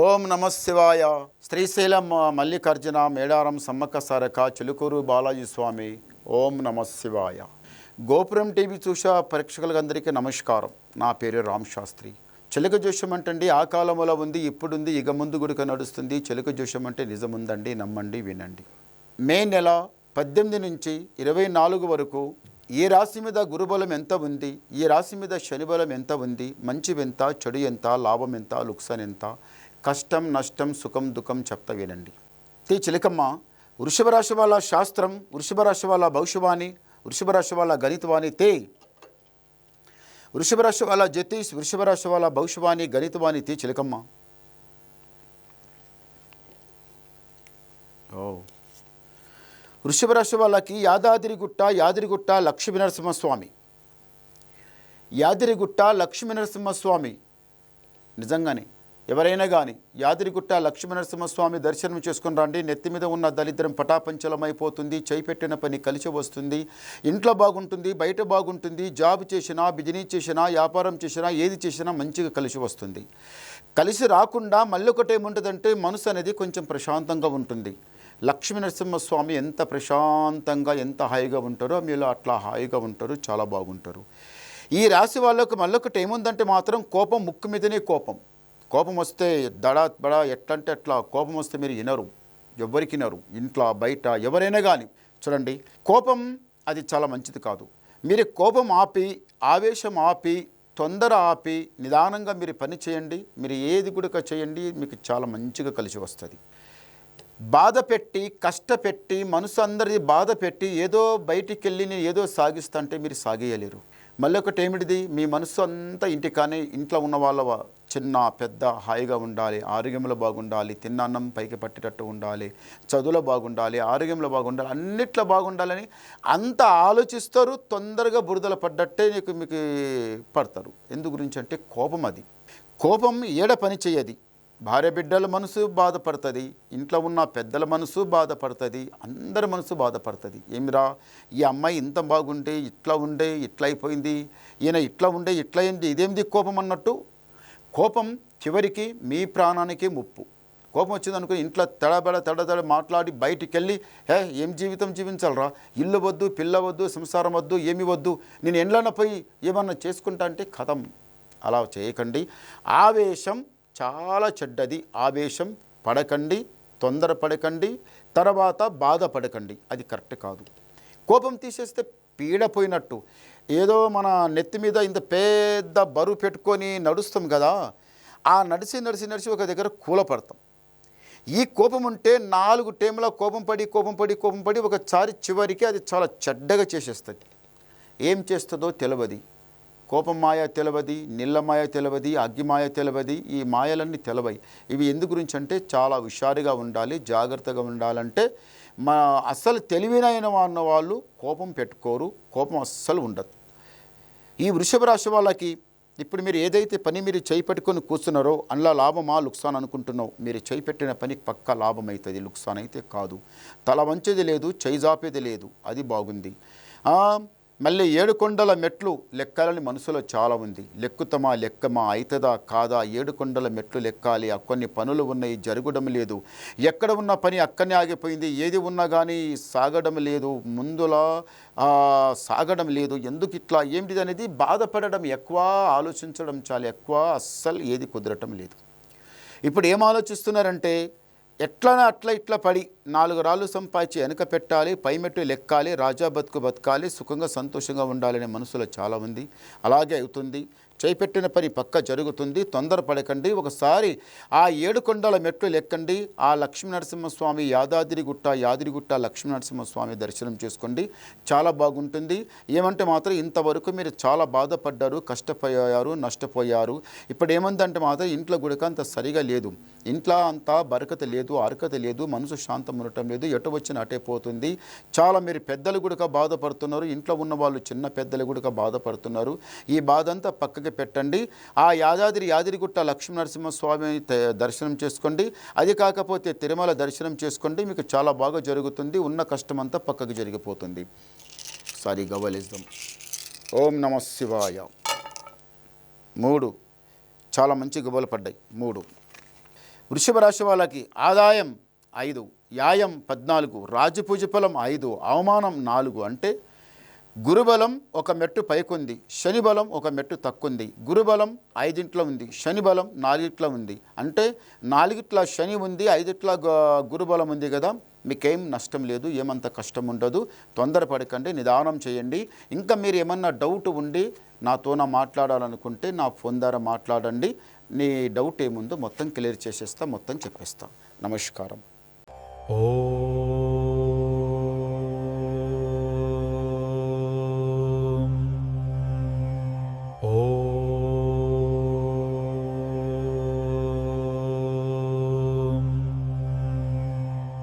ఓం నమ శివాయ. శ్రీశైలం మల్లికార్జున మేడారం సమ్మక్క సారక చిలుకూరు బాలాజీ స్వామి. ఓం నమ శివాయ. గోపురం టీవీ చూసా ప్రేక్షకులందరికీ నమస్కారం. నా పేరు రామ్ శాస్త్రి. చిలుక జోషం అంటండి ఆ కాలంలో ఉంది, ఇప్పుడుంది, ఇక ముందు గుడిక నడుస్తుంది. చిలుక జోషం అంటే నిజముందండి, నమ్మండి, వినండి. మే నెల 18 నుంచి 24 వరకు ఈ రాశి మీద గురుబలం ఎంత ఉంది, ఈ రాశి మీద శనిబలం ఎంత ఉంది, మంచి ఎంత, చెడు ఎంత, లాభం ఎంత, లుక్సాన్ ఎంత, కష్టం నష్టం సుఖం దుఃఖం చెప్తా వినండి. చిలకమ్మ వృషభ రాశి వాళ్ళ శాస్త్రం, వృషభ రాశి వాళ్ళ భవిష్యవాణి, వృషభ రాశి వాళ్ళ గణితవాణి వృషభ రాశి వాళ్ళ జ్యోతిష్, వృషభ రాశి వాళ్ళ భవిష్యవాణి గణితవాణి చిలకమ్మ. వృషభ రాశి వాళ్ళకి యాదగిరిగుట్ట లక్ష్మీ నరసింహస్వామి, యాదగిరిగుట్ట లక్ష్మీ నరసింహస్వామి. నిజంగానే ఎవరైనా కానీ యాదగిరిగుట్ట లక్ష్మీ నరసింహస్వామి దర్శనం చేసుకుని రండి. నెత్తి మీద ఉన్న దరిద్రం పటాపంచలమైపోతుంది. చేయిపెట్టిన పని కలిసి వస్తుంది. ఇంట్లో బాగుంటుంది, బయట బాగుంటుంది. జాబ్ చేసినా, బిజినెస్ చేసినా, వ్యాపారం చేసినా, ఏది చేసినా మంచిగా కలిసి వస్తుంది. కలిసి రాకుండా మళ్ళీ ఒకటి ఏముంటుందంటే మనసు అనేది కొంచెం ప్రశాంతంగా ఉంటుంది. లక్ష్మీ నరసింహస్వామి ఎంత ప్రశాంతంగా ఎంత హాయిగా ఉంటారో మీరు అట్లా హాయిగా ఉంటారు, చాలా బాగుంటారు. ఈ రాశి వాళ్ళకు మళ్ళొకటి ఏముందంటే మాత్రం కోపం, ముక్కు మీదనే కోపం వస్తే దడా ఎట్లంటే అట్లా కోపం వస్తే మీరు వినరు, ఎవరికి వినరు, ఇంట్లో బయట ఎవరైనా కానీ. చూడండి, కోపం అది చాలా మంచిది కాదు. మీరు కోపం ఆపి, ఆవేశం ఆపి, తొందర ఆపి నిదానంగా మీరు పని చేయండి. మీరు ఏది కూడా చేయండి, మీకు చాలా మంచిగా కలిసి వస్తుంది. బాధ పెట్టి, కష్టపెట్టి, మనసు అందరిది బాధ పెట్టి ఏదో బయటికి వెళ్ళి నేను ఏదో సాగిస్తుంటే మీరు సాగేయలేరు. మళ్ళీ ఒకటి ఏమిటిది, మీ మనసు అంతా ఇంట్లో ఉన్న వాళ్ళ చిన్న పెద్ద హాయిగా ఉండాలి, ఆరోగ్యంలో బాగుండాలి, తిన్నాన్నం పైకి పట్టేటట్టు ఉండాలి, చదువులో బాగుండాలి, ఆరోగ్యంలో బాగుండాలి, అన్నిట్లో బాగుండాలని అంత ఆలోచిస్తారు. తొందరగా బురదలు పడ్డట్టే మీకు పడతారు. ఎందు గురించి అంటే కోపం. అది కోపం ఏడ పని చేయది. భార్య బిడ్డల మనసు బాధపడుతుంది, ఇంట్లో ఉన్న పెద్దల మనసు బాధపడుతుంది, అందరి మనసు బాధపడుతుంది. ఏమిరా ఈ అమ్మాయి ఇంత బాగుండే ఇట్లా అయిపోయింది, ఈయన ఇట్లా అయింది, ఇదేమిది కోపం అన్నట్టు. కోపం చివరికి మీ ప్రాణానికి ముప్పు. కోపం వచ్చిందనుకో ఇంట్లో తడబడ మాట్లాడి బయటికి వెళ్ళి ఏం జీవితం జీవించాలరా, ఇల్లు వద్దు, పిల్ల వద్దు, సంసారం వద్దు, ఏమి వద్దు, నేను ఎండ్లన పోయి ఏమన్నా చేసుకుంటా అంటే కథం. అలా చేయకండి. ఆవేశం చాలా చెడ్డది. ఆవేశం పడకండి, తొందరపడకండి, తర్వాత బాధపడకండి. అది కరెక్ట్ కాదు. కోపం తీసేస్తే పీడపోయినట్టు. ఏదో మన నెత్తి మీద ఇంత పెద్ద బరువు పెట్టుకొని నడుస్తాం కదా, ఆ నడిచి ఒక దగ్గర కూలపడతాం. ఈ కోపం ఉంటే 4 టైంలో కోపం పడి ఒకసారి చివరికి అది చాలా చెడ్డగా చేసేస్తుంది. ఏం చేస్తుందో తెలియదు. కోపం మాయ తెలియదు, నీళ్ళ మాయ తెలియదు, అగ్గి మాయ తెలియదు. ఈ మాయలన్నీ తెలివై. ఇవి ఎందు గురించి అంటే చాలా హుషారుగా ఉండాలి, జాగ్రత్తగా ఉండాలంటే అస్సలు తెలివైన వాళ్ళు కోపం పెట్టుకోరు, కోపం అస్సలు ఉండదు. ఈ వృషభ రాశి వాళ్ళకి ఇప్పుడు మీరు ఏదైతే పని మీరు చేయిపెట్టుకొని కూర్చున్నారో అందులో లాభమా లుక్సాన్ అనుకుంటున్నావు. మీరు చేయిపెట్టిన పని పక్కా లాభం అవుతుంది, లుక్సాన్ అయితే కాదు. తల వంచేది లేదు, చేయి జాపేది లేదు, అది బాగుంది. మళ్ళీ 7 కొండల మెట్లు లెక్కాలని మనసులో చాలా ఉంది. లెక్కుతామా లెక్కమా అవుతుందా కాదా, 7 కొండల మెట్లు లెక్కాలి. కొన్ని పనులు ఉన్నాయి, జరగడం లేదు. ఎక్కడ ఉన్న పని అక్కడనే ఆగిపోయింది. ఏది ఉన్నా కానీ సాగడం లేదు, ముందులా సాగడం లేదు. ఎందుకు ఇట్లా ఏమిటిది అనేది బాధపడడం ఎక్కువ, ఆలోచించడం చాలా ఎక్కువ. అస్సలు ఏది కుదరటం లేదు. ఇప్పుడు ఏం ఆలోచిస్తున్నారంటే ఇట్లా పడి 4 రాళ్ళు సంపాదించి వెనక పెట్టాలి, పై మెట్టు లెక్కాలి, రాజా బతకాలి, సుఖంగా సంతోషంగా ఉండాలనే మనసులో చాలా ఉంది. అలాగే అవుతుంది. చేపెట్టిన పని పక్క జరుగుతుంది. తొందరపడకండి. ఒకసారి ఆ 7 కొండల మెట్లు లెక్కండి. ఆ లక్ష్మీ నరసింహస్వామి యాదగిరిగుట్ట లక్ష్మీ నరసింహస్వామి దర్శనం చేసుకోండి, చాలా బాగుంటుంది. ఏమంటే మాత్రం ఇంతవరకు మీరు చాలా బాధపడ్డారు, కష్టపోయారు, నష్టపోయారు. ఇప్పుడు ఏమందంటే మాత్రం ఇంట్లో గుడిక అంత సరిగా లేదు, ఇంట్లో అంతా బరకత లేదు, అరకత లేదు, మనసు శాంతం ఉండటం లేదు, ఎటు వచ్చిన అటే పోతుంది. చాలా మీరు పెద్దలు గుడిక బాధపడుతున్నారు, ఇంట్లో ఉన్న వాళ్ళు చిన్న పెద్దలు గుడిక బాధపడుతున్నారు. ఈ బాధ అంతా పక్కకి పెట్టండి. ఆ యాదగిరిగుట్ట లక్ష్మీ నరసింహస్వామి దర్శనం చేసుకోండి. అది కాకపోతే తిరుమల దర్శనం చేసుకోండి, మీకు చాలా బాగా జరుగుతుంది. ఉన్న కష్టం అంతా పక్కకు జరిగిపోతుంది. సారీ గవ్వలిద్దాం. ఓం నమ శివాయ. 3 చాలా మంచి గవ్వలు పడ్డాయి. 3 వృషభ రాశి వాళ్ళకి ఆదాయం 5, యాయం 14, రాజపూజ ఫలం 5, అవమానం 4. అంటే గురుబలం ఒక మెట్టు పైకుంది, శని బలం ఒక మెట్టు తక్కుంది. గురుబలం 5 ఉంది, శని బలం 4 ఉంది. అంటే 4 శని ఉంది, 5 గురుబలం ఉంది కదా, మీకేం నష్టం లేదు, ఏమంత కష్టం ఉండదు. తొందరపడకండి, నిదానం చేయండి. ఇంకా మీరు ఏమన్నా డౌట్ ఉండి నాతో మాట్లాడాలనుకుంటే నా ఫోన్ ద్వారా మాట్లాడండి. నీ డౌట్ ఏముందో మొత్తం క్లియర్ చేసేస్తా, మొత్తం చెప్పేస్తా. నమస్కారం. ఓం